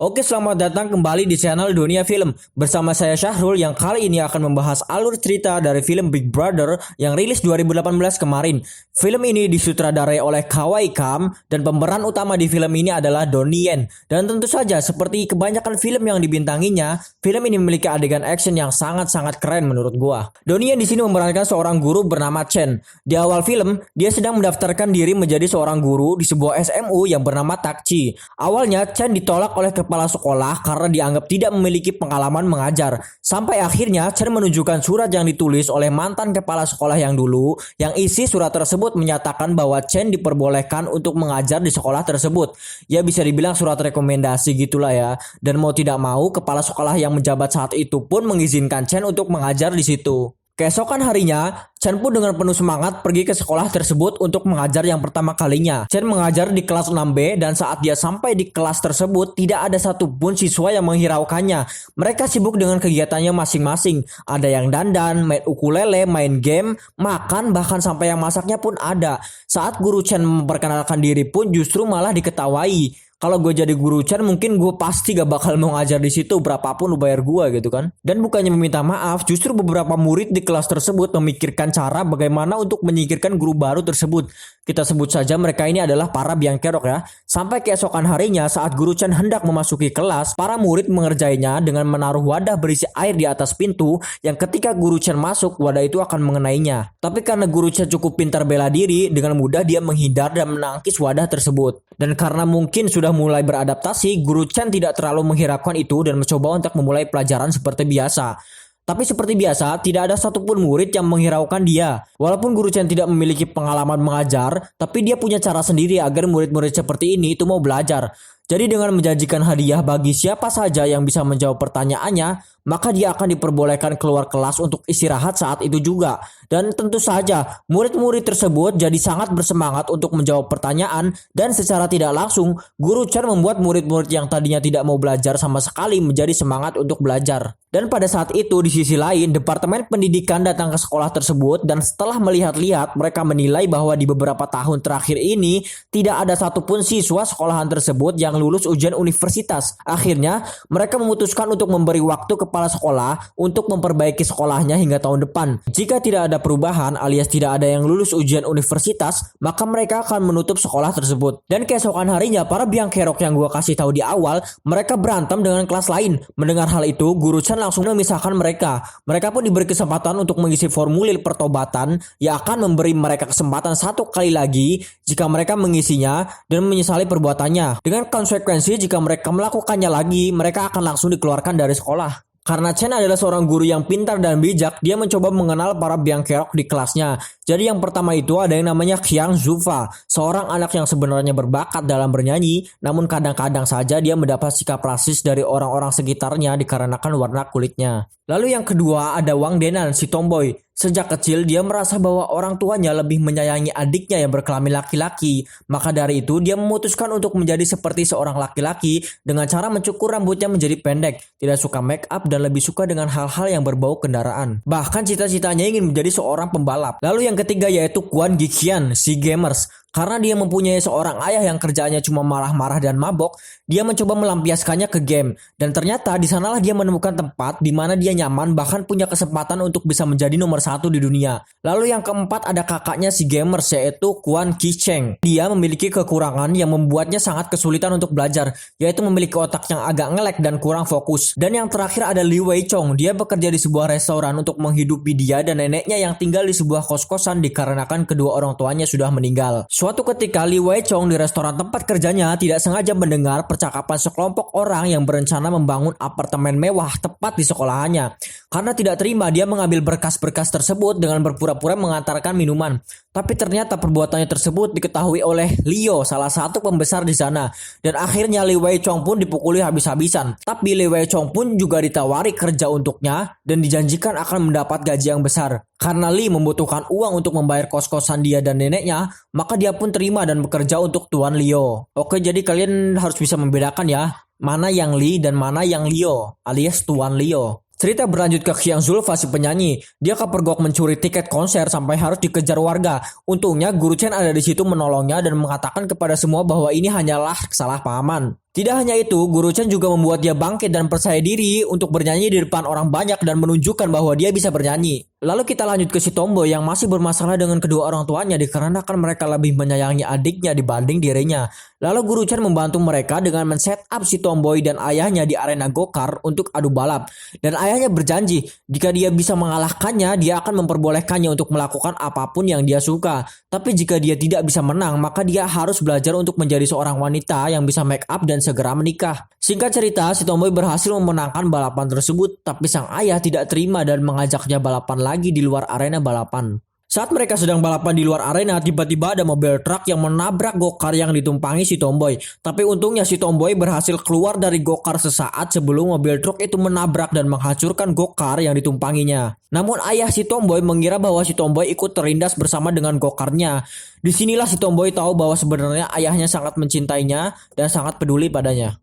Oke, selamat datang kembali di channel Dunia Film. Bersama saya Syahrul yang kali ini akan membahas alur cerita dari film Big Brother yang rilis 2018 kemarin. Film ini disutradarai oleh Kawai Kam dan pemeran utama di film ini adalah Donnie Yen. Dan tentu saja seperti kebanyakan film yang dibintanginya, film ini memiliki adegan action yang sangat-sangat keren menurut gua. Donnie Yen di sini memerankan seorang guru bernama Chen. Di awal film, dia sedang mendaftarkan diri menjadi seorang guru di sebuah SMU yang bernama Takchi. Awalnya Chen ditolak oleh kepala sekolah karena dianggap tidak memiliki pengalaman mengajar. Sampai akhirnya Chen menunjukkan surat yang ditulis oleh mantan kepala sekolah yang dulu, yang isi surat tersebut menyatakan bahwa Chen diperbolehkan untuk mengajar di sekolah tersebut. Ya bisa dibilang surat rekomendasi gitulah ya. Dan mau tidak mau kepala sekolah yang menjabat saat itu pun mengizinkan Chen untuk mengajar di situ. Keesokan harinya, Chen pun dengan penuh semangat pergi ke sekolah tersebut untuk mengajar yang pertama kalinya. Chen mengajar di kelas 6B dan saat dia sampai di kelas tersebut tidak ada satupun siswa yang menghiraukannya. Mereka sibuk dengan kegiatannya masing-masing. Ada yang dandan, main ukulele, main game, makan, bahkan sampai yang masaknya pun ada. Saat guru Chen memperkenalkan diri pun justru malah diketawai. Kalau gue jadi guru Chen mungkin gue pasti gak bakal mau ngajar di situ berapapun lu bayar gue gitu kan. Dan bukannya meminta maaf, justru beberapa murid di kelas tersebut memikirkan cara bagaimana untuk menyingkirkan guru baru tersebut. Kita sebut saja mereka ini adalah para biang kerok ya. Sampai keesokan harinya saat guru Chen hendak memasuki kelas, para murid mengerjainya dengan menaruh wadah berisi air di atas pintu yang ketika guru Chen masuk, wadah itu akan mengenainya. Tapi karena guru Chen cukup pintar bela diri, dengan mudah dia menghindar dan menangkis wadah tersebut. Dan karena mungkin sudah mulai beradaptasi, guru Chen tidak terlalu menghiraukan itu dan mencoba untuk memulai pelajaran seperti biasa. Tapi seperti biasa, tidak ada satupun murid yang menghiraukan dia. Walaupun guru Chen tidak memiliki pengalaman mengajar, tapi dia punya cara sendiri agar murid-murid seperti ini itu mau belajar. Jadi dengan menjanjikan hadiah bagi siapa saja yang bisa menjawab pertanyaannya, maka dia akan diperbolehkan keluar kelas untuk istirahat saat itu juga. Dan tentu saja, murid-murid tersebut jadi sangat bersemangat untuk menjawab pertanyaan dan secara tidak langsung, guru Chen membuat murid-murid yang tadinya tidak mau belajar sama sekali menjadi semangat untuk belajar. Dan pada saat itu di sisi lain, Departemen Pendidikan datang ke sekolah tersebut dan setelah melihat-lihat mereka menilai bahwa di beberapa tahun terakhir ini tidak ada satupun siswa sekolahan tersebut yang lulus ujian universitas. Akhirnya mereka memutuskan untuk memberi waktu kepala sekolah untuk memperbaiki sekolahnya hingga tahun depan. Jika tidak ada perubahan alias tidak ada yang lulus ujian universitas, maka mereka akan menutup sekolah tersebut. Dan keesokan harinya para biang kerok yang gua kasih tahu di awal, mereka berantem dengan kelas lain. Mendengar hal itu, guru Chen langsung memisahkan mereka. Mereka pun diberi kesempatan untuk mengisi formulir pertobatan yang akan memberi mereka kesempatan satu kali lagi jika mereka mengisinya dan menyesali perbuatannya. Dengan konsekuensi jika mereka melakukannya lagi, mereka akan langsung dikeluarkan dari sekolah. Karena Chen adalah seorang guru yang pintar dan bijak, dia mencoba mengenal para biang kerok di kelasnya. Jadi yang pertama itu ada yang namanya Qiang Zufa, seorang anak yang sebenarnya berbakat dalam bernyanyi, namun kadang-kadang saja dia mendapat sikap rasis dari orang-orang sekitarnya dikarenakan warna kulitnya. Lalu yang kedua ada Wang Denan, si tomboy. Sejak kecil dia merasa bahwa orang tuanya lebih menyayangi adiknya yang berkelamin laki-laki. Maka dari itu dia memutuskan untuk menjadi seperti seorang laki-laki dengan cara mencukur rambutnya menjadi pendek, tidak suka make up dan lebih suka dengan hal-hal yang berbau kendaraan. Bahkan cita-citanya ingin menjadi seorang pembalap. Lalu yang ketiga yaitu Quan Giqian, si gamers. Karena dia mempunyai seorang ayah yang kerjaannya cuma marah-marah dan mabok, dia mencoba melampiaskannya ke game. Dan ternyata di sanalah dia menemukan tempat di mana dia nyaman bahkan punya kesempatan untuk bisa menjadi nomor 1 di dunia. Lalu yang keempat ada kakaknya si gamers yaitu Quan Qicheng. Dia memiliki kekurangan yang membuatnya sangat kesulitan untuk belajar, yaitu memiliki otak yang agak ngelek dan kurang fokus. Dan yang terakhir ada Li Weichong. Dia bekerja di sebuah restoran untuk menghidupi dia dan neneknya yang tinggal di sebuah kos-kosan dikarenakan kedua orang tuanya sudah meninggal. Suatu ketika Li Weichong di restoran tempat kerjanya tidak sengaja mendengar percakapan sekelompok orang yang berencana membangun apartemen mewah tepat di sekolahannya. Karena tidak terima, dia mengambil berkas-berkas tersebut dengan berpura-pura mengantarkan minuman. Tapi ternyata perbuatannya tersebut diketahui oleh Leo, salah satu pembesar di sana. Dan akhirnya Li Weichong pun dipukuli habis-habisan. Tapi Li Weichong pun juga ditawari kerja untuknya dan dijanjikan akan mendapat gaji yang besar. Karena Li membutuhkan uang untuk membayar kos-kosan dia dan neneknya, maka dia pun terima dan bekerja untuk Tuan Leo. Oke, jadi kalian harus bisa membedakan ya, mana yang Li dan mana yang Leo, alias Tuan Leo. Cerita berlanjut ke Qiang Zulfa si penyanyi. Dia kepergok mencuri tiket konser sampai harus dikejar warga. Untungnya guru Chen ada di situ menolongnya dan mengatakan kepada semua bahwa ini hanyalah kesalahpahaman. Tidak hanya itu, Guru Chen juga membuat dia bangkit dan percaya diri untuk bernyanyi di depan orang banyak dan menunjukkan bahwa dia bisa bernyanyi. Lalu kita lanjut ke si tomboy yang masih bermasalah dengan kedua orang tuanya dikarenakan mereka lebih menyayangi adiknya dibanding dirinya. Lalu Guru Chen membantu mereka dengan men-set up si tomboy dan ayahnya di arena go-kart untuk adu balap. Dan ayahnya berjanji jika dia bisa mengalahkannya, dia akan memperbolehkannya untuk melakukan apapun yang dia suka. Tapi jika dia tidak bisa menang, maka dia harus belajar untuk menjadi seorang wanita yang bisa make up dan segera menikah. Singkat cerita, si tomboy berhasil memenangkan balapan tersebut, tapi sang ayah tidak terima dan mengajaknya balapan lagi di luar arena balapan. Saat mereka sedang balapan di luar arena, tiba-tiba ada mobil truk yang menabrak go-kart yang ditumpangi si tomboy. Tapi untungnya si tomboy berhasil keluar dari go-kart sesaat sebelum mobil truk itu menabrak dan menghancurkan go-kart yang ditumpanginya. Namun ayah si tomboy mengira bahwa si tomboy ikut terlindas bersama dengan go-kartnya. Disinilah si tomboy tahu bahwa sebenarnya ayahnya sangat mencintainya dan sangat peduli padanya.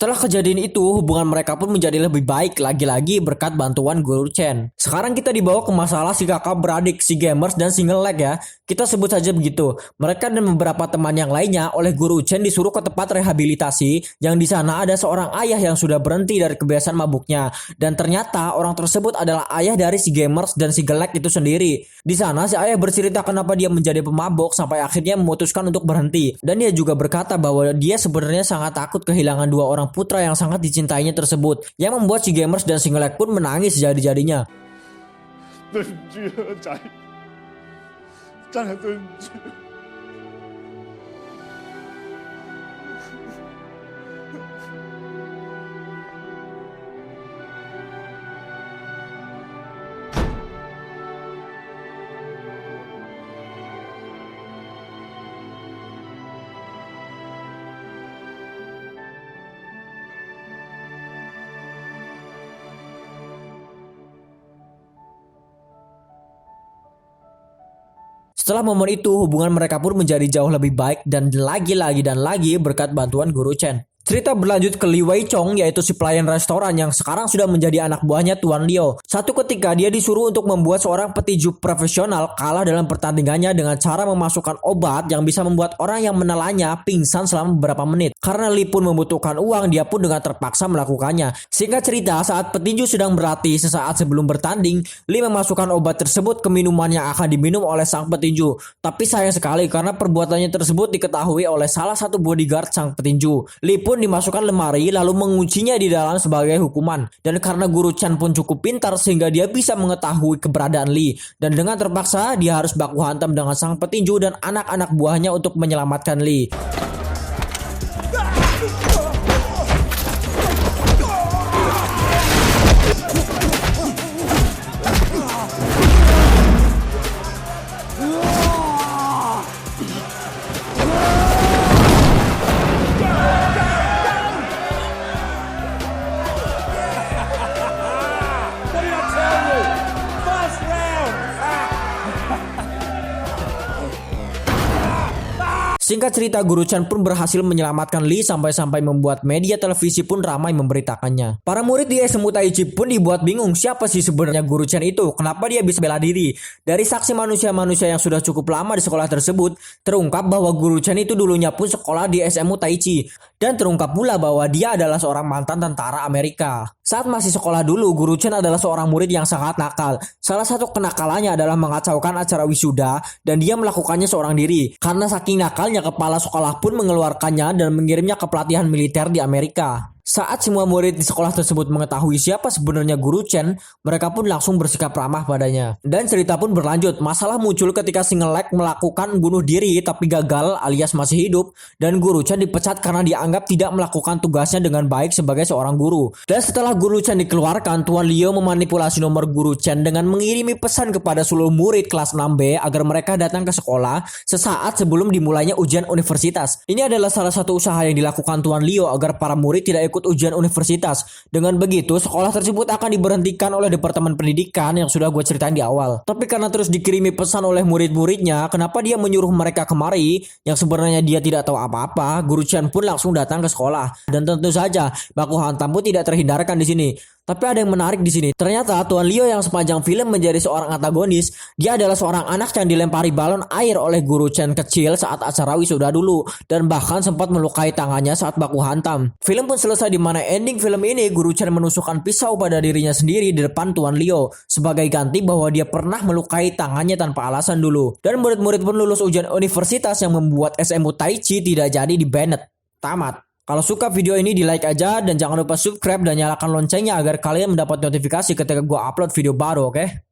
Setelah kejadian itu, hubungan mereka pun menjadi lebih baik lagi-lagi berkat bantuan Guru Chen. Sekarang kita dibawa ke masalah si kakak beradik, si gamers dan single leg ya. Kita sebut saja begitu. Mereka dan beberapa teman yang lainnya oleh Guru Chen disuruh ke tempat rehabilitasi yang di sana ada seorang ayah yang sudah berhenti dari kebiasaan mabuknya. Dan ternyata orang tersebut adalah ayah dari si gamers dan si gelek itu sendiri. Di sana si ayah bercerita kenapa dia menjadi pemabuk sampai akhirnya memutuskan untuk berhenti. Dan dia juga berkata bahwa dia sebenarnya sangat takut kehilangan dua orang putra yang sangat dicintainya tersebut, yang membuat si gamers dan si ngelek pun menangis jadi-jadinya. Setelah momen itu, hubungan mereka pun menjadi jauh lebih baik dan lagi berkat bantuan Guru Chen. Cerita berlanjut ke Li Wei Chong, yaitu si pelayan restoran yang sekarang sudah menjadi anak buahnya Tuan Liu. Satu ketika dia disuruh untuk membuat seorang petinju profesional kalah dalam pertandingannya dengan cara memasukkan obat yang bisa membuat orang yang menelannya pingsan selama beberapa menit. Karena Li pun membutuhkan uang, dia pun dengan terpaksa melakukannya. Singkat cerita, saat petinju sedang berlatih sesaat sebelum bertanding, Li memasukkan obat tersebut ke minuman yang akan diminum oleh sang petinju. Tapi sayang sekali karena perbuatannya tersebut diketahui oleh salah satu bodyguard sang petinju. Li pun dimasukkan lemari lalu menguncinya di dalam sebagai hukuman. Dan karena Guru Chen pun cukup pintar sehingga dia bisa mengetahui keberadaan Li. Dan dengan terpaksa dia harus baku hantam dengan sang petinju dan anak-anak buahnya untuk menyelamatkan Li. Singkat cerita, Guru Chen pun berhasil menyelamatkan Li sampai-sampai membuat media televisi pun ramai memberitakannya. Para murid di SMU Taichi pun dibuat bingung siapa sih sebenarnya Guru Chen itu, kenapa dia bisa bela diri. Dari saksi manusia-manusia yang sudah cukup lama di sekolah tersebut, terungkap bahwa Guru Chen itu dulunya pun sekolah di SMU Taichi. Dan terungkap pula bahwa dia adalah seorang mantan tentara Amerika. Saat masih sekolah dulu, Guru Chen adalah seorang murid yang sangat nakal. Salah satu kenakalannya adalah mengacaukan acara wisuda dan dia melakukannya seorang diri. Karena saking nakalnya, kepala sekolah pun mengeluarkannya dan mengirimnya ke pelatihan militer di Amerika. Saat semua murid di sekolah tersebut mengetahui siapa sebenarnya Guru Chen, mereka pun langsung bersikap ramah padanya. Dan cerita pun berlanjut, masalah muncul ketika si Ngelek melakukan bunuh diri tapi gagal alias masih hidup, dan Guru Chen dipecat karena dianggap tidak melakukan tugasnya dengan baik sebagai seorang guru. Dan setelah Guru Chen dikeluarkan, Tuan Liu memanipulasi nomor Guru Chen dengan mengirimi pesan kepada seluruh murid kelas 6B agar mereka datang ke sekolah sesaat sebelum dimulainya ujian universitas. Ini adalah salah satu usaha yang dilakukan Tuan Liu agar para murid tidak ikut ujian universitas. Dengan begitu, sekolah tersebut akan diberhentikan oleh Departemen Pendidikan yang sudah gue ceritain di awal. Tapi karena terus dikirimi pesan oleh murid-muridnya, kenapa dia menyuruh mereka kemari yang sebenarnya dia tidak tahu apa-apa? Guru Chen pun langsung datang ke sekolah. Dan tentu saja, baku hantam pun tidak terhindarkan di sini. Tapi ada yang menarik di sini. Ternyata Tuan Liu yang sepanjang film menjadi seorang antagonis, dia adalah seorang anak yang dilempari balon air oleh Guru Chen kecil saat acara wisuda dulu, dan bahkan sempat melukai tangannya saat baku hantam. Film pun selesai di mana ending film ini Guru Chen menusukkan pisau pada dirinya sendiri di depan Tuan Liu sebagai ganti bahwa dia pernah melukai tangannya tanpa alasan dulu. Dan murid-murid pun lulus ujian universitas yang membuat SMU Taichi tidak jadi di banned. Tamat. Kalau suka video ini di like aja dan jangan lupa subscribe dan nyalakan loncengnya agar kalian mendapat notifikasi ketika gue upload video baru, oke?